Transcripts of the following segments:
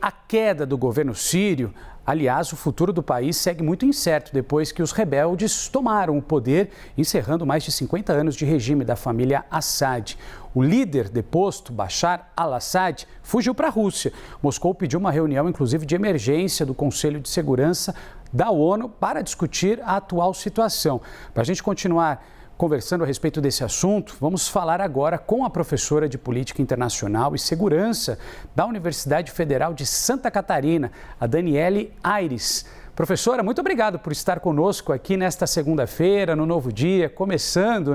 a queda do governo sírio. Aliás, o futuro do país segue muito incerto depois que os rebeldes tomaram o poder, encerrando mais de 50 anos de regime da família Assad. O líder deposto, Bashar al-Assad, fugiu para a Rússia. Moscou pediu uma reunião, inclusive, de emergência do Conselho de Segurança da ONU para discutir a atual situação. Para a gente continuar conversando a respeito desse assunto, vamos falar agora com a professora de Política Internacional e Segurança da Universidade Federal de Santa Catarina, a Daniele Aires. Professora, muito obrigado por estar conosco aqui nesta segunda-feira, no novo dia, começando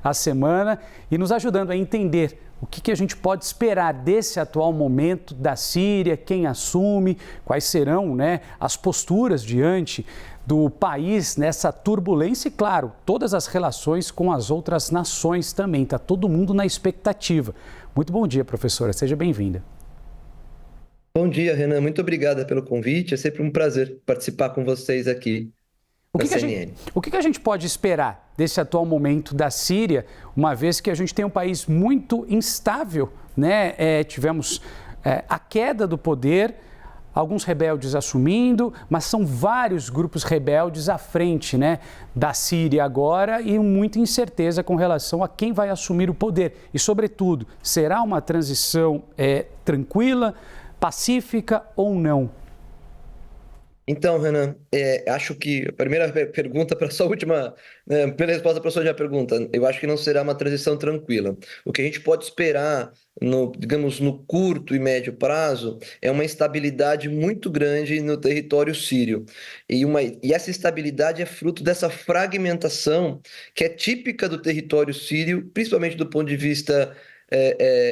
a semana e nos ajudando a entender o que a gente pode esperar desse atual momento da Síria, quem assume, quais serão as posturas diante do país nessa turbulência e, claro, todas as relações com as outras nações também. Está todo mundo na expectativa. Muito bom dia, professora. Seja bem-vinda. Bom dia, Renan. Muito obrigada pelo convite. É sempre um prazer participar com vocês aqui na CNN. O que a gente pode esperar desse atual momento da Síria, uma vez que a gente tem um país muito instável, tivemos a queda do poder, alguns rebeldes assumindo, mas são vários grupos rebeldes à frente da Síria agora e muita incerteza com relação a quem vai assumir o poder. E, sobretudo, será uma transição tranquila, pacífica ou não? Então, Renan, acho que a primeira pergunta para a sua última, primeira resposta para a sua última pergunta, eu acho que não será uma transição tranquila. O que a gente pode esperar, no curto e médio prazo, é uma instabilidade muito grande no território sírio. E essa instabilidade é fruto dessa fragmentação que é típica do território sírio, principalmente do ponto de vista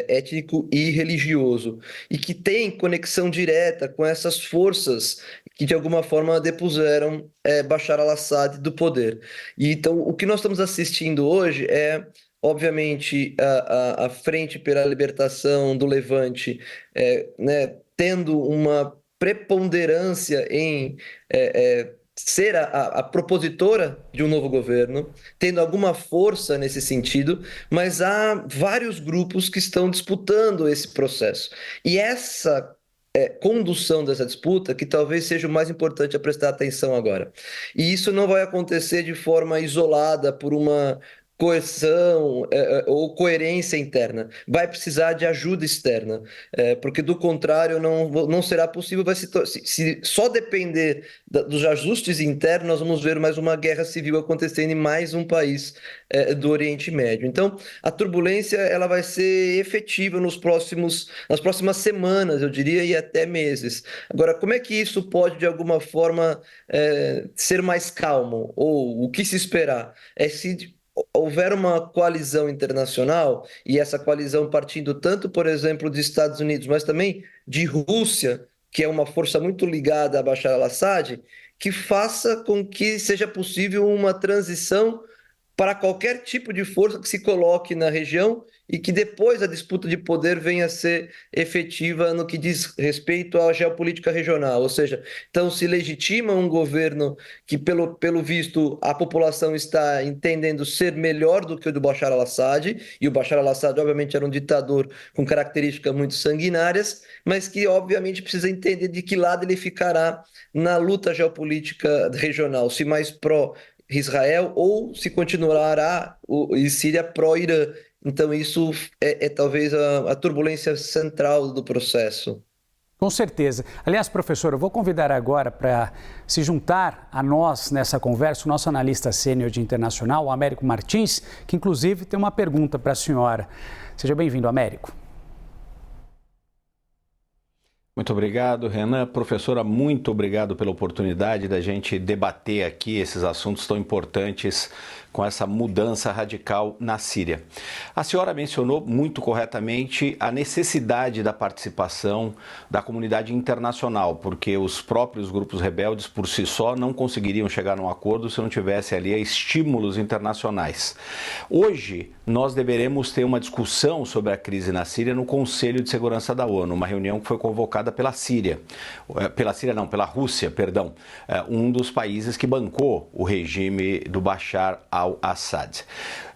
étnico e religioso, e que tem conexão direta com essas forças que de alguma forma depuseram Bashar al-Assad do poder. E então o que nós estamos assistindo hoje é, obviamente, a Frente pela Libertação do Levante tendo uma preponderância em ser a propositora de um novo governo, tendo alguma força nesse sentido, mas há vários grupos que estão disputando esse processo. E essa condução dessa disputa que talvez seja o mais importante a prestar atenção agora. E isso não vai acontecer de forma isolada por uma coesão ou coerência interna. Vai precisar de ajuda externa, porque do contrário não será possível. Se só depender dos ajustes internos, nós vamos ver mais uma guerra civil acontecendo em mais um país do Oriente Médio. Então, a turbulência ela vai ser efetiva nas próximas semanas, eu diria, e até meses. Agora, como é que isso pode, de alguma forma, ser mais calmo? Ou o que se esperar? Se houver uma coalizão internacional, e essa coalizão partindo tanto, por exemplo, dos Estados Unidos, mas também de Rússia, que é uma força muito ligada a Bashar al-Assad, que faça com que seja possível uma transição para qualquer tipo de força que se coloque na região e que depois a disputa de poder venha a ser efetiva no que diz respeito à geopolítica regional. Ou seja, então se legitima um governo que, pelo visto, a população está entendendo ser melhor do que o do Bashar al-Assad, e o Bashar al-Assad, obviamente, era um ditador com características muito sanguinárias, mas que, obviamente, precisa entender de que lado ele ficará na luta geopolítica regional, se mais pró-Israel ou se continuará em Síria pró-Irã. Então, isso é talvez a turbulência central do processo. Com certeza. Aliás, professor, eu vou convidar agora para se juntar a nós nessa conversa o nosso analista sênior de internacional, o Américo Martins, que inclusive tem uma pergunta para a senhora. Seja bem-vindo, Américo. Muito obrigado, Renan. Professora, muito obrigado pela oportunidade da gente debater aqui esses assuntos tão importantes com essa mudança radical na Síria. A senhora mencionou muito corretamente a necessidade da participação da comunidade internacional, porque os próprios grupos rebeldes por si só não conseguiriam chegar a um acordo se não tivesse ali estímulos internacionais. Hoje, nós deveremos ter uma discussão sobre a crise na Síria no Conselho de Segurança da ONU, uma reunião que foi convocada provocada pela Síria. Pela Síria não, pela Rússia, perdão. Um dos países que bancou o regime do Bashar al-Assad.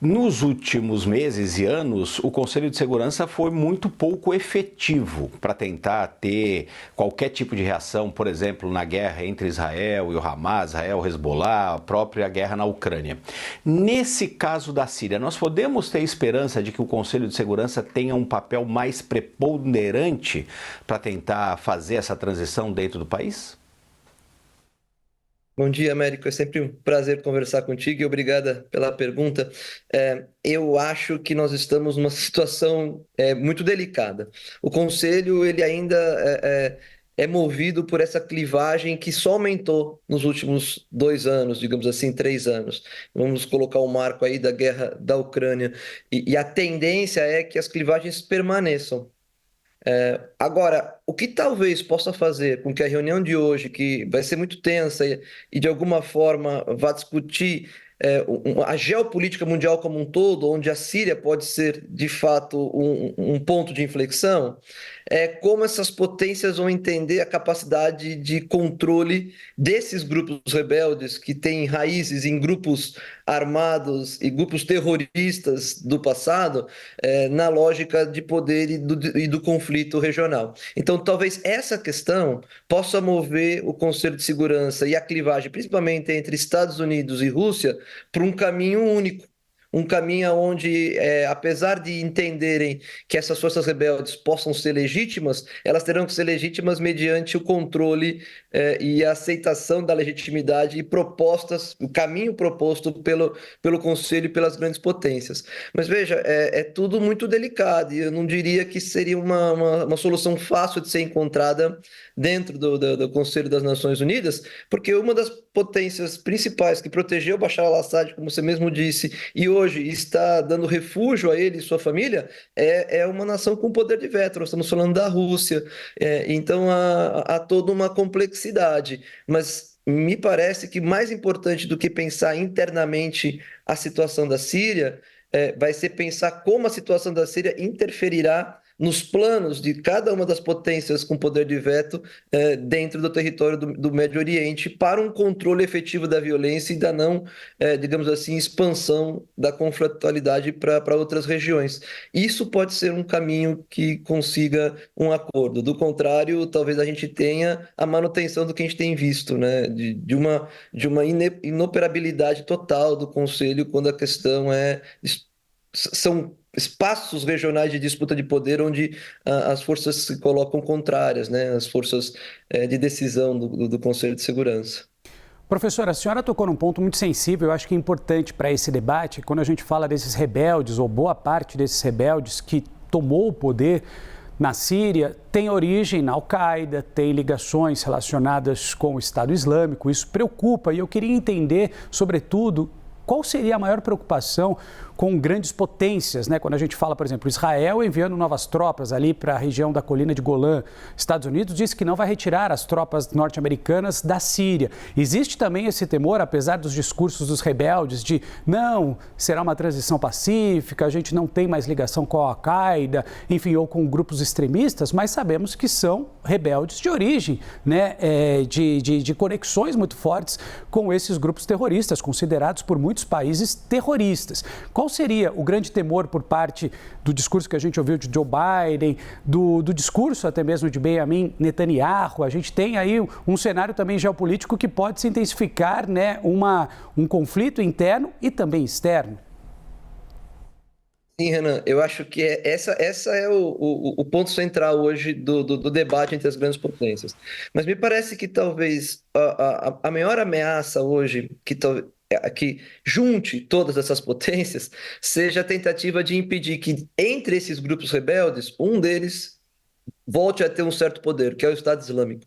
Nos últimos meses e anos, o Conselho de Segurança foi muito pouco efetivo para tentar ter qualquer tipo de reação, por exemplo, na guerra entre Israel e o Hamas, Israel, Hezbollah, a própria guerra na Ucrânia. Nesse caso da Síria, nós podemos ter esperança de que o Conselho de Segurança tenha um papel mais preponderante para tentar fazer essa transição dentro do país? Bom dia, Américo. É sempre um prazer conversar contigo e obrigada pela pergunta. Eu acho que nós estamos numa situação muito delicada. O Conselho ele ainda é movido por essa clivagem que só aumentou nos últimos 2 anos, digamos assim, 3 anos. Vamos colocar o marco aí da guerra da Ucrânia. E a tendência é que as clivagens permaneçam. Agora, o que talvez possa fazer com que a reunião de hoje, que vai ser muito tensa e de alguma forma vá discutir a geopolítica mundial como um todo, onde a Síria pode ser de fato um ponto de inflexão, é como essas potências vão entender a capacidade de controle desses grupos rebeldes que têm raízes em grupos armados e grupos terroristas do passado, na lógica de poder e do conflito regional. Então, talvez essa questão possa mover o Conselho de Segurança e a clivagem, principalmente entre Estados Unidos e Rússia, para um caminho único. Um caminho onde, apesar de entenderem que essas forças rebeldes possam ser legítimas, elas terão que ser legítimas mediante o controle e a aceitação da legitimidade e propostas, o caminho proposto pelo Conselho e pelas grandes potências. Mas veja, é tudo muito delicado e eu não diria que seria uma solução fácil de ser encontrada dentro do Conselho das Nações Unidas, porque uma das potências principais que protegeu Bashar al-Assad, como você mesmo disse, e hoje está dando refúgio a ele e sua família, é uma nação com poder de veto. Nós estamos falando da Rússia. Então há toda uma complexidade. Mas me parece que mais importante do que pensar internamente a situação da Síria, vai ser pensar como a situação da Síria interferirá nos planos de cada uma das potências com poder de veto dentro do território do Médio Oriente para um controle efetivo da violência e da não, digamos assim, expansão da conflitualidade para outras regiões. Isso pode ser um caminho que consiga um acordo. Do contrário, talvez a gente tenha a manutenção do que a gente tem visto, né? de uma inoperabilidade total do Conselho quando a questão são espaços regionais de disputa de poder onde as forças se colocam contrárias, né? As forças de decisão do Conselho de Segurança. Professora, a senhora tocou num ponto muito sensível, eu acho que é importante para esse debate, quando a gente fala desses rebeldes, ou boa parte desses rebeldes que tomou o poder na Síria, tem origem na Al-Qaeda, tem ligações relacionadas com o Estado Islâmico, isso preocupa e eu queria entender, sobretudo, qual seria a maior preocupação com grandes potências, né? Quando a gente fala, por exemplo, Israel enviando novas tropas ali para a região da colina de Golã. Estados Unidos disse que não vai retirar as tropas norte-americanas da Síria. Existe também esse temor, apesar dos discursos dos rebeldes, de não, será uma transição pacífica, a gente não tem mais ligação com a Al-Qaeda, enfim, ou com grupos extremistas, mas sabemos que são rebeldes de origem, né? De conexões muito fortes com esses grupos terroristas, considerados por muitos países terroristas. Qual seria o grande temor por parte do discurso que a gente ouviu de Joe Biden, do discurso até mesmo de Benjamin Netanyahu? A gente tem aí um cenário também geopolítico que pode se intensificar, né, um conflito interno e também externo. Sim, Renan, eu acho que essa é o ponto central hoje do debate entre as grandes potências. Mas me parece que talvez a maior ameaça hoje, que junte todas essas potências, seja a tentativa de impedir que entre esses grupos rebeldes, um deles volte a ter um certo poder, que é o Estado Islâmico.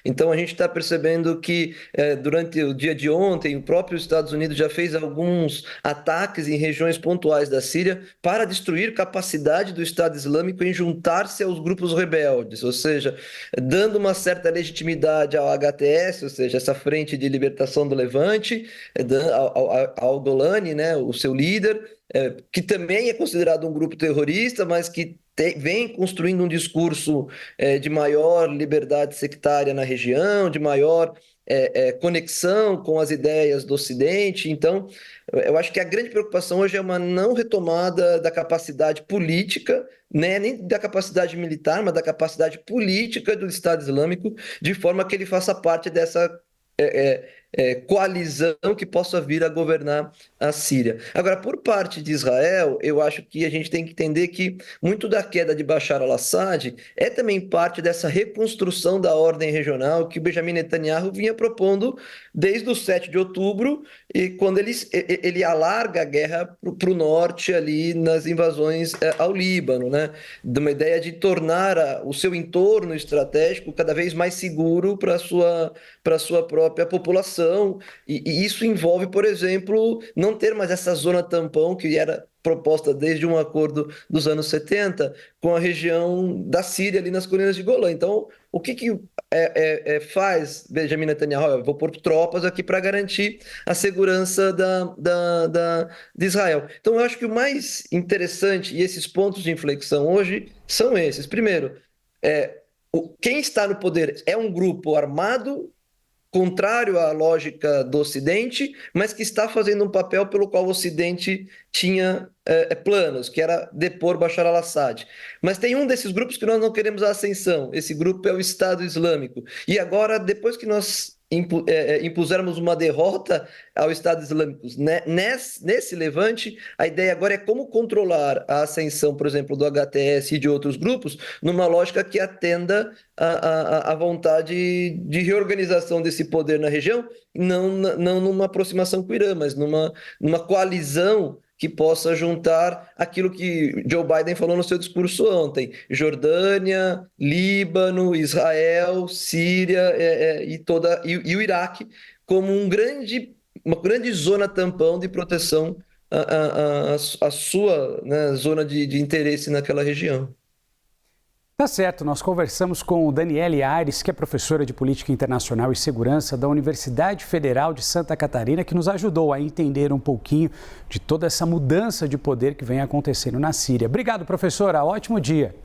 Então a gente está percebendo que durante o dia de ontem o próprio Estados Unidos já fez alguns ataques em regiões pontuais da Síria para destruir capacidade do Estado Islâmico em juntar-se aos grupos rebeldes, ou seja, dando uma certa legitimidade ao HTS, ou seja, essa Frente de Libertação do Levante, ao Golani, né, o seu líder, que também é considerado um grupo terrorista, mas que vem construindo um discurso de maior liberdade sectária na região, de maior conexão com as ideias do Ocidente. Então, eu acho que a grande preocupação hoje é uma não retomada da capacidade política, né, nem da capacidade militar, mas da capacidade política do Estado Islâmico, de forma que ele faça parte dessa coalizão que possa vir a governar a Síria. Agora, por parte de Israel, eu acho que a gente tem que entender que muito da queda de Bashar al-Assad é também parte dessa reconstrução da ordem regional que o Benjamin Netanyahu vinha propondo desde o 7 de outubro, e quando ele alarga a guerra para o norte ali nas invasões ao Líbano, né? De uma ideia de tornar o seu entorno estratégico cada vez mais seguro para a sua própria população. E isso envolve, por exemplo, não ter mais essa zona tampão que era proposta desde um acordo dos anos 70 com a região da Síria, ali nas colinas de Golã. Então, o que faz Benjamin Netanyahu? Eu vou pôr tropas aqui para garantir a segurança de Israel. Então, eu acho que o mais interessante, e esses pontos de inflexão hoje, são esses. Primeiro, quem está no poder é um grupo armado, contrário à lógica do Ocidente, mas que está fazendo um papel pelo qual o Ocidente tinha planos, que era depor Bashar al-Assad. Mas tem um desses grupos que nós não queremos a ascensão. Esse grupo é o Estado Islâmico. E agora, depois que nós impusermos uma derrota ao Estado Islâmico nesse levante, a ideia agora é como controlar a ascensão, por exemplo, do HTS e de outros grupos, numa lógica que atenda à vontade de reorganização desse poder na região, não numa aproximação com o Irã, mas numa coalizão que possa juntar aquilo que Joe Biden falou no seu discurso ontem: Jordânia, Líbano, Israel, Síria e o Iraque como uma grande zona tampão de proteção à sua, né, zona de interesse naquela região. Tá certo, nós conversamos com Daniele Aires, que é professora de Política Internacional e Segurança da Universidade Federal de Santa Catarina, que nos ajudou a entender um pouquinho de toda essa mudança de poder que vem acontecendo na Síria. Obrigado, professora. Ótimo dia.